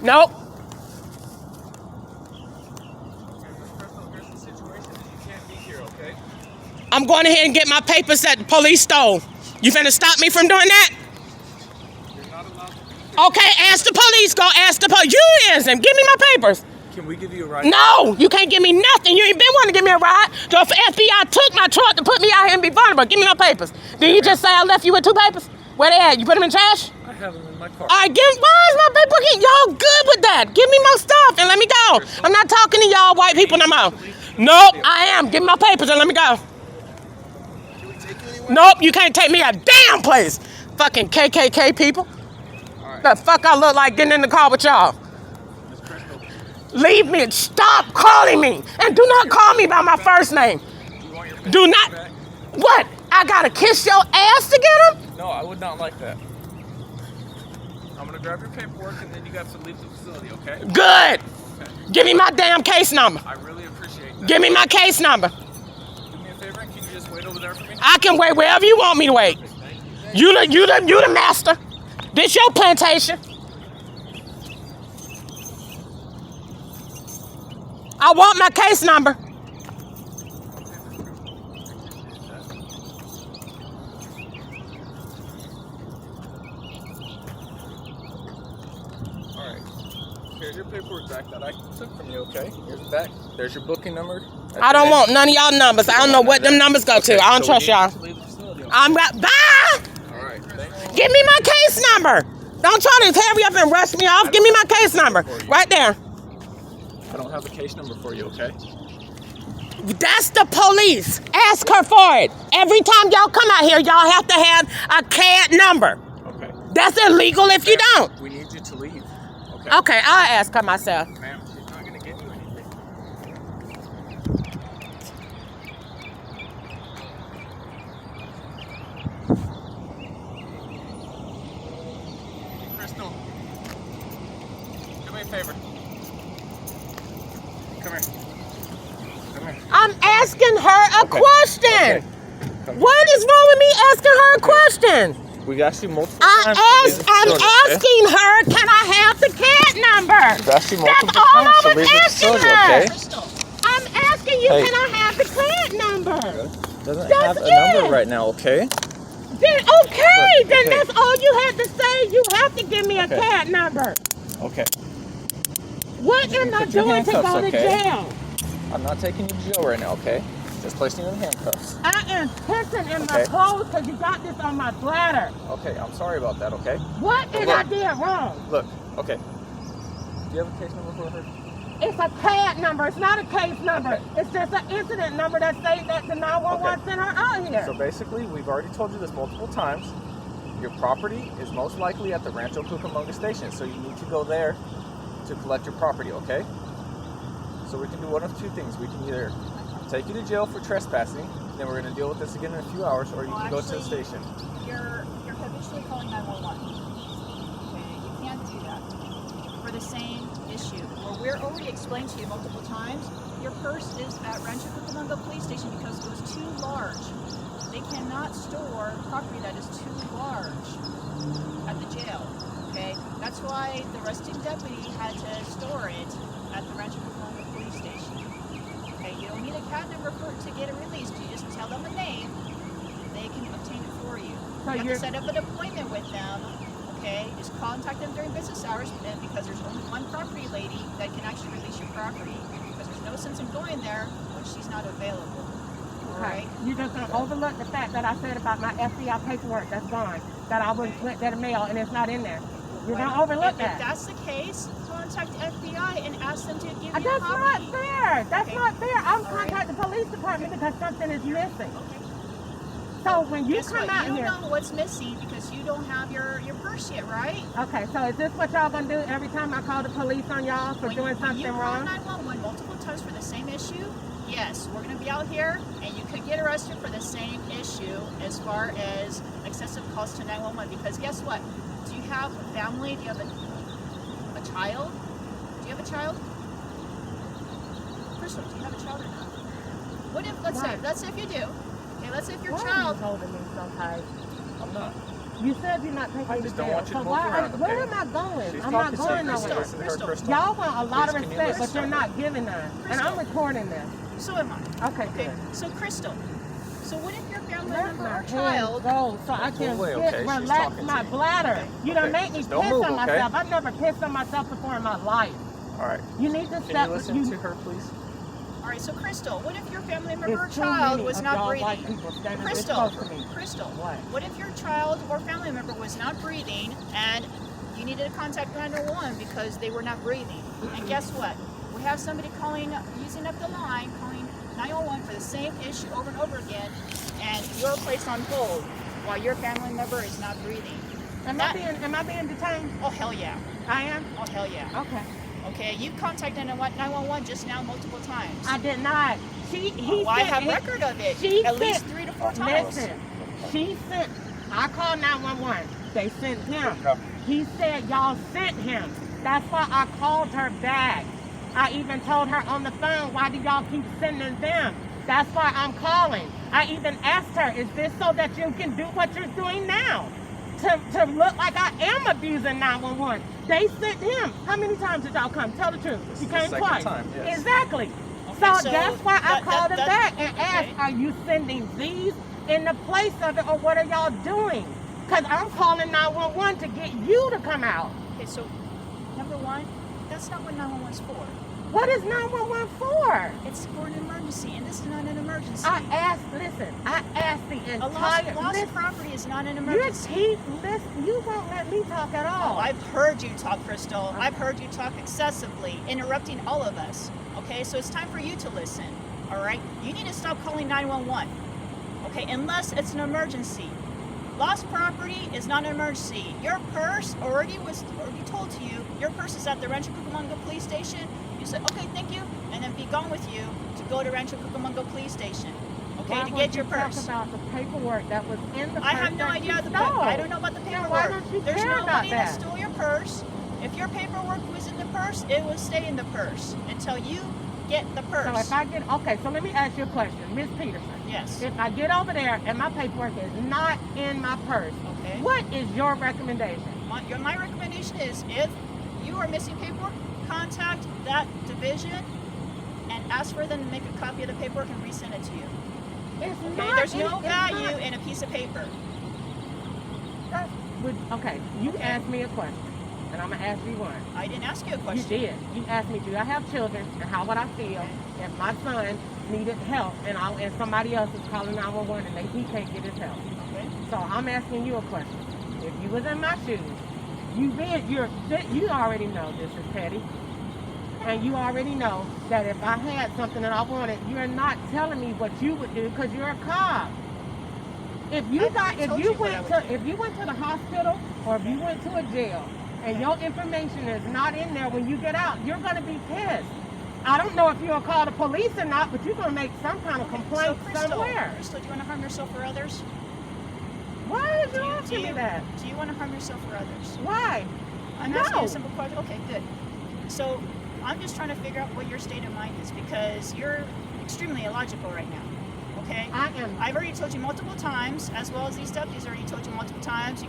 Nope. I'm going ahead and get my papers that the police stole. You finna stop me from doing that? You're not allowed to be here. Okay, ask the police. Go ask the police. You is and give me my papers. Can we give you a ride? No, you can't give me nothing. You ain't been wanting to give me a ride. The FBI took my truck to put me out here and be vulnerable. Give me my papers. Did you just say I left you with 2 papers? Where they at? You put them in trash? I have them in my car. All right, why is my paper? Y'all good with that? Give me my stuff and let me go. I'm not talking to y'all white people no more. Nope, I am. Give me my papers and let me go. Nope, you can't take me a damn place. Fucking KKK people. Right. The fuck I look like getting in the car with y'all. Leave me. Stop calling me. And do not call me by my first name. Do not. Back? What? I gotta kiss your ass to get them? No, I would not like that. I'm gonna grab your paperwork and then you got to leave the facility, okay? Good. Okay. Give me my damn case number. I really appreciate that. Give me my case number. Do me a favor and can you just wait over there for me? I can wait wherever you want me to wait. You the master. This your plantation. I want my case number. Alright. Here's your paperwork back that I took from you, okay? Here's the back. There's your booking number. I don't want none of y'all numbers. I don't know what them numbers go to. I don't trust y'all. I'm not. Bye! Alright, thanks. Give me my case number. Don't try to hurry up and rush me off. Give me my case number. Right there. I don't have a case number for you, okay? That's the police. Ask her for it. Every time y'all come out here, y'all have to have a CAD number. Okay. That's illegal if you don't. We need you to leave. Okay. Okay, I'll ask her myself. Ma'am, she's not going to give you anything. Crystal, do me a favor. Come here. Come here. I'm asking her a question. Okay. What is wrong with me asking her a question? We asked you multiple I'm times. asking her, can I have the CAD number? We've asked you multiple That's all times to I was leave the asking facility, her. okay? I'm asking you, Hey. can I have the CAD number? Doesn't That's have a it. number right now, okay? Then okay, then Okay. that's all you had to say. You have to give me a Okay. CAD number. Okay. What am I Put your doing to go handcuffs, to okay? jail? I'm not taking you to jail right now, okay? Just placing you in handcuffs. I am pissing in my Okay. clothes because you got this on my bladder. Okay, I'm sorry about that, okay? What did I do wrong? Look, okay. Do you have a case number for her? It's a CAD number. It's not a case number. Okay. It's just an incident number that says that the 911 sent her out here. So basically, we've already told you this multiple times. Your property is most likely at the Rancho Cucamonga station, so you need to go there to collect your property, okay? So we can do one of two things. We can either take you to jail for trespassing, then we're going to deal with this again in a few hours, or you can go to the station. You're habitually calling 911. Okay, you can't do that for the same issue. Well, we're already explained to you multiple times. Your purse is at Rancho Cucamonga police station because it was too large. They cannot store property that is too large at the jail. Okay, that's why the arresting deputy had to store it at the Rancho Cucamonga police station. Okay, you don't need a CAD number to get it released. You just tell them a name, they can obtain it for you. So You have to set up an appointment with them. Okay, just contact them during business hours, and because there's only one property lady that can actually release your property, because there's no sense in going there when she's not available. All right. You just gonna overlook the fact that I said about my FBI paperwork that's gone, that I went to the mail and it's not in there. You're gonna overlook If that. that's the case, contact FBI and ask them to give you a That's copy. not fair. That's Okay. not fair. I'm All contacting the police department because something is missing. Okay. So when you Guess come what? out You here, don't know what's missing because you don't have your purse yet, right? okay. So is this what y'all gonna do every time I call the police on y'all for doing something you wrong? call 911 multiple times for the same issue, yes, we're going to be out here and you could get arrested for the same issue as far as excessive calls to 911 because guess what? Do you have a family? Do you have a child? Do you have a child? First of all, do you have a child or not? What if, let's say if you do. Okay, let's say if your Why child, are you holding me so tight? I'm not. You said you're not taking I me just to don't jail. want you to So move why? around, Where okay? am I going? She's I'm not talking to going you. nowhere. Listen to her, Crystal. Y'all want a lot of Please, can you respect, but listen you're to her? not giving none. And I'm recording this. So am I. Okay, Okay. good. So Crystal. So what if your family Let member my or hand child? go so I Go can away, get, okay? She's relax talking my to you. bladder. Okay. You done Okay, make me just piss don't move, on okay? myself. I've never pissed on myself before in my life. All right. You need to Can step. you listen to her, please? All right. So Crystal, what if your family member or It's too child many was of not y'all breathing? white people standing this Crystal, close to me. Crystal. What? What if your child or family member was not breathing and you needed to contact 911 because they were not breathing? And guess what? We have somebody using up the line, calling 911 for the same issue over and over again, and you're placed on hold while your family member is not breathing. Am I being detained? Oh, hell yeah. I am? Oh, hell yeah. Okay. Okay, you contacted 911 just now multiple times. I did not. Well, I have record of it. At least 3 to 4 times. Listen, I called 911. They sent him. He said y'all sent him. That's why I called her back. I even told her on the phone, why do y'all keep sending them? That's why I'm calling. I even asked her, is this so that you can do what you're doing now? To look like I am abusing 911. They sent him. How many times did y'all come? Tell the truth. This You is the came second twice. time, yes. Exactly. Okay, So that's why I called him back and asked, okay. are you sending these in the place of it, or what are y'all doing? Because I'm calling 911 to get you to come out. Okay, so number one, that's not what 911's for. What is 911 for? It's for an emergency, and this is not an emergency. I asked the A entire... lost property is not an You emergency. you won't let me talk at all. Oh, I've heard you talk, Crystal. I've heard you talk excessively, interrupting all of us. Okay, so it's time for you to listen. All right, you need to stop calling 911. Okay, unless it's an emergency. Lost property is not an emergency. Your purse already told to you. Your purse is at the Rancho Cucamonga police station. You said, okay, thank you, and then be gone with you to go to Rancho Cucamonga police station. Okay, Why to won't get your you purse. talk about the paperwork that was in the purse? I have no that idea you about the stole? I don't know about the Then paperwork. why don't you There's care about nobody that that? stole your purse. If your paperwork was in the purse, it will stay in the purse until you get the purse. So if I get, okay, so let me ask you a question, Miss Peterson. Yes. If I get over there and my paperwork is not in my purse, Okay. what is your recommendation? My recommendation is, if you are missing paperwork, contact that division and ask for them to make a copy of the paperwork and resend it to you. It's Okay, not. there's no it's value not- in a piece of paper. Okay, you Okay. asked me a question, and I'm gonna ask you one. I didn't ask you a You question. did. You asked me, do I have children, and how would I feel if my son needed help, and somebody else is calling 911 and he can't get his help? Okay. So I'm asking you a question. If you was in my shoes, you already know this is petty. And you already know that if I had something that I wanted, you're not telling me what you would do because you're a cop. If you went to the hospital or if you went to a jail and your information is not in there when you get out, you're gonna be pissed. I don't know if you'll call the police or not, but you're gonna make some kind of complaint somewhere. Crystal, do you want to harm yourself or others? Why is you asking me that? Do you want to harm yourself or others? Why? I'm asking you a simple question. Okay, good. So I'm just trying to figure out what your state of mind is because you're extremely illogical right now. Okay? I am. I've already told you multiple times, as well as these deputies already told you multiple times, you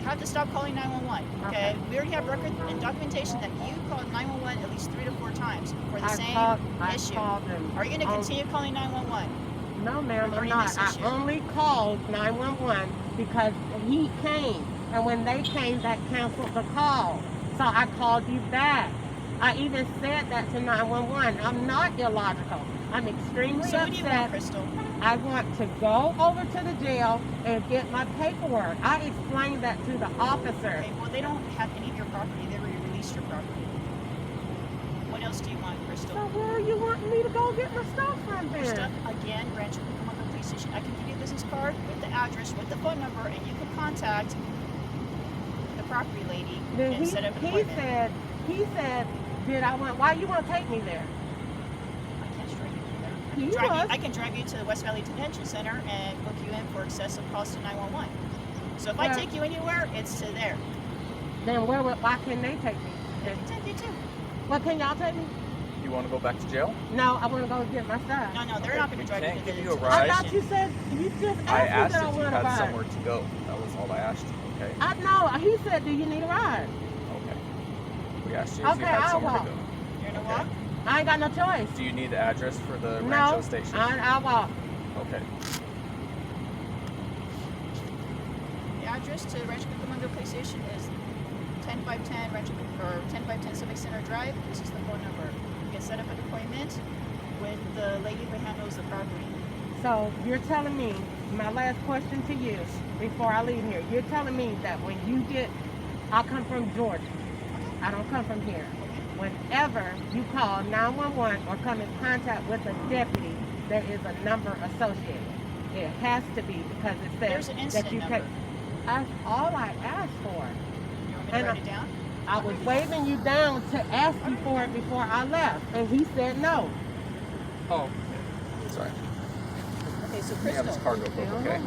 have to stop calling 911. Okay? We already have record and documentation that you called 911 at least 3 to 4 times for the same issue. Are you going to continue calling 911? No, ma'am, I'm regarding not. this I issue? only called 911 because he came. And when they came, that canceled the call. So I called you back. I even said that to 911. I'm not illogical. I'm extremely So what do you want, upset. Crystal? I want to go over to the jail and get my paperwork. I explained that to the officer. Okay, well, they don't have any of your property. They already released your property. What else do you want, Crystal? So where are you wanting me to go get my stuff from Your then? stuff, again, Rancho Cucamonga Police Station. I can give you a business card with the address, with the phone number, and you can contact the property lady Then and set up an appointment. he said, why you want to take me there? I can't drive you He there. was. I can drive you to the West Valley Detention Center and book you in for excessive cost to 911. So if I Yeah. take you anywhere, it's to there. Then why can they take me? They can take you too. Well, can y'all take me? You want to go back to jail? No, I want to go get my stuff. No, they're not going to drive you Can't to give the you a detention. ride. I thought you said you just asked I me asked that if I you want a had ride. somewhere to go. That was all I asked you, okay? I know. He said, "Do you need a ride?" Okay. We asked you if you Okay, had I'll somewhere walk. to go. You're going to Okay. walk? I ain't got no choice. Do you need the address for the No, Rancho station? I'll walk. Okay. The address to Rancho Cucamonga Police Station is 10510 10510 Civic Center Drive. This is the phone number. You can set up an appointment with the lady who handles the property. So you're telling me, my last question to you before I leave here, you're telling me that when you get, I come from Georgia. I don't come from here. Whenever you call 911 or come in contact with a deputy, there is a number associated. It has to be because it There's says an that incident you number. can. That's all I asked for. You want me to And write it down? I was waving you down to ask you for it before I left, and he said no. Oh. Sorry. Okay, so Let me have this Crystal, car go quick, okay?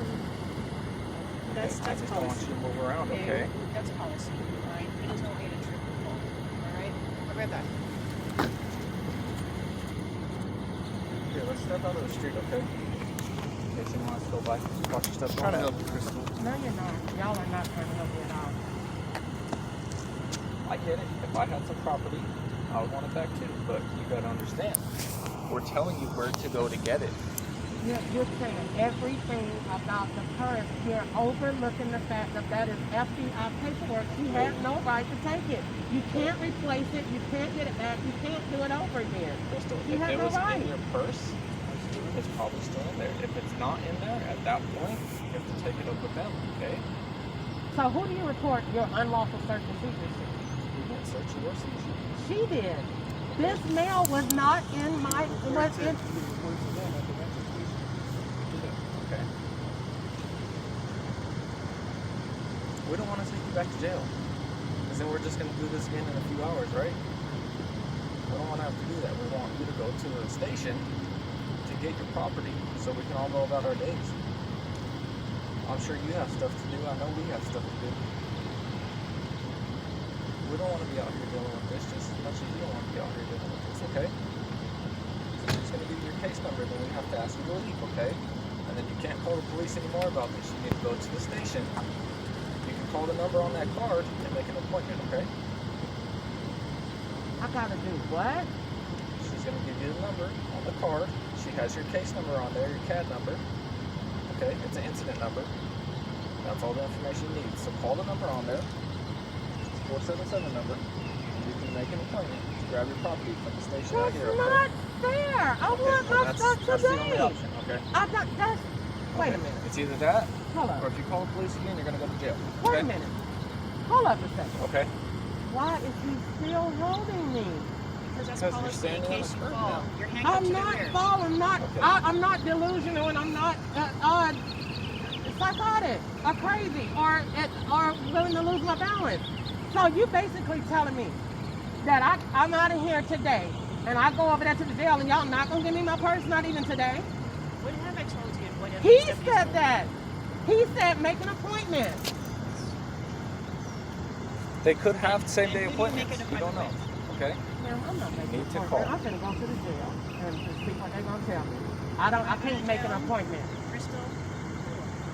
that's I just don't want policy. you to move around, okay? That's policy. All right. It is no way to trip people. All right. I'll be right back. Here, let's step out of the street, okay? In case anyone wants to go by. Watch your step. Trying to help you, Crystal. No, you're not. Y'all are not trying to help me at all. I get it. If I had some property, I would want it back too. But you gotta understand, we're telling you where to go to get it. You're saying everything about the purse. You're overlooking the fact that that is FBI paperwork. She has no right to take it. You can't replace it. You can't get it back. You can't do it over again. Crystal, You if have it no was right. in your purse, it's probably still in there. If it's not in there, at that point, you have to take it up with them, okay? So who do you report your unlawful search and seizure to? We didn't search your seizure. She did. This mail was not in my. Was in. Okay. We don't want to take you back to jail. Because then we're just going to do this again in a few hours, right? We don't want to have to do that. We want you to go to the station to get your property so we can all go about our days. I'm sure you have stuff to do. I know we have stuff to do. We don't want to be out here dealing with this just as much as you don't want to be out here dealing with this, okay? So I'm just going to give you your case number, then we have to ask you to leave, okay? And then you can't call the police anymore about this. You need to go to the station. You can call the number on that card and make an appointment, okay? I gotta do what? She's going to give you the number on the card. She has your case number on there, your CAD number. Okay, it's an incident number. That's all the information you need. So call the number on there. 477 number. You can make an appointment to grab your property from the station out That's here. not fair. I want my stuff That's the only today. option, okay? I got that's. Wait a Okay. minute. It's either that, Hold or up. if you call the police again, you're going to go to jail. Wait Okay? a minute. Hold up a second. Okay. Why is he still holding me? Because that's Because you're policy in standing on case a you curb fall. now. You're handcuffed I'm to the not rear. falling. Okay. I'm not delusional, and I'm not psychotic or crazy or willing to lose my balance. So you basically telling me that I'm out of here today, and I go over there to the jail, and y'all not gonna give me my purse, not even today? What have I told you? What have He these deputies said told you? that. He said make an appointment. They could have same-day And who do you make appointments. an We don't know. appointment Okay? Man, I'm not making Need an to appointment. call. I'm gonna go to the jail and see what they're gonna tell me. I can't make an appointment. Crystal,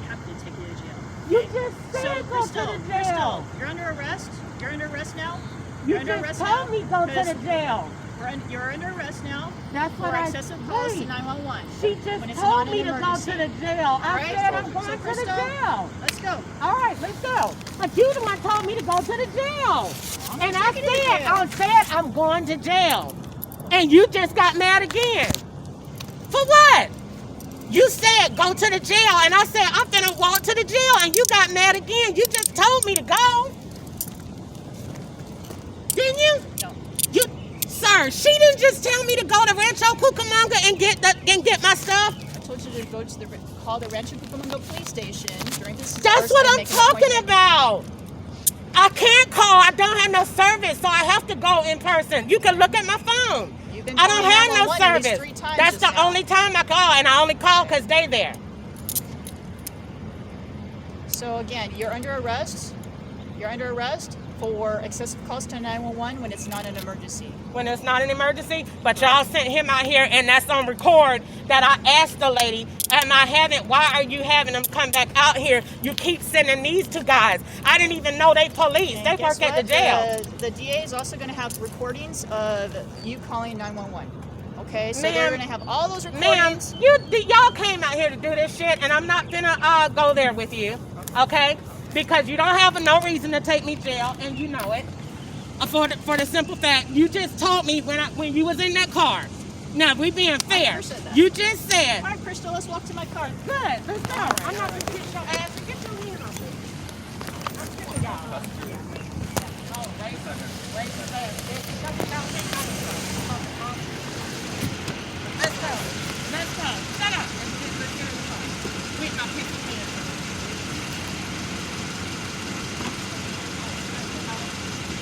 we have to take you to jail. You Okay? just said go Crystal, to the Crystal, jail. you're under arrest. You're under arrest now. You You're under just arrest told now me go to because the jail. You're under arrest now That's for what I excessive calls to wait. 911. She When just it's told not me an to go emergency. to the jail. I Right? said I'm So, going to the Crystal, jail. Let's go. All right, let's go. But you the one told me to go to the jail. I'm And not I taking you to jail. said I'm going to jail. And you just got mad again. For what? You said go to the jail, and I said I'm finna walk to the jail, and you got mad again. You just told me to go. Didn't you? No. Sir, she didn't just tell me to go to Rancho Cucamonga and get my stuff. I told you to go to call the Rancho Cucamonga police station during this. That's what I'm talking about. I can't call. I don't have no service, so I have to go in person. You can look at my phone. I don't have no service. That's the only time I call, and I only call because they there. So again, you're under arrest. You're under arrest for excessive calls to 911 when it's not an emergency. When it's not an emergency, but y'all sent him out here, and that's on record that I asked the lady, why are you having them come back out here? You keep sending these two guys. I didn't even know they police. And they guess work at what? the jail. The DA is also going to have recordings of you calling 911. Okay, so Ma'am, they're going to have all those Ma'am, recordings. y'all came out here to do this shit, and I'm not finna go there with you, okay? Because you don't have no reason to take me to jail, and you know it. For the simple fact, you just told me when you was in that car. Now, we being fair. You just said. All right, Crystal, let's walk to my car. Good, let's go. I'm not gonna get your ass. Get your hand off me. I'm sitting y'all. Oh, wait a minute. Wait a minute. Let's go. Let's go. Shut up. Let's get in the car. With my picture hand.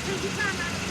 Did you turn around?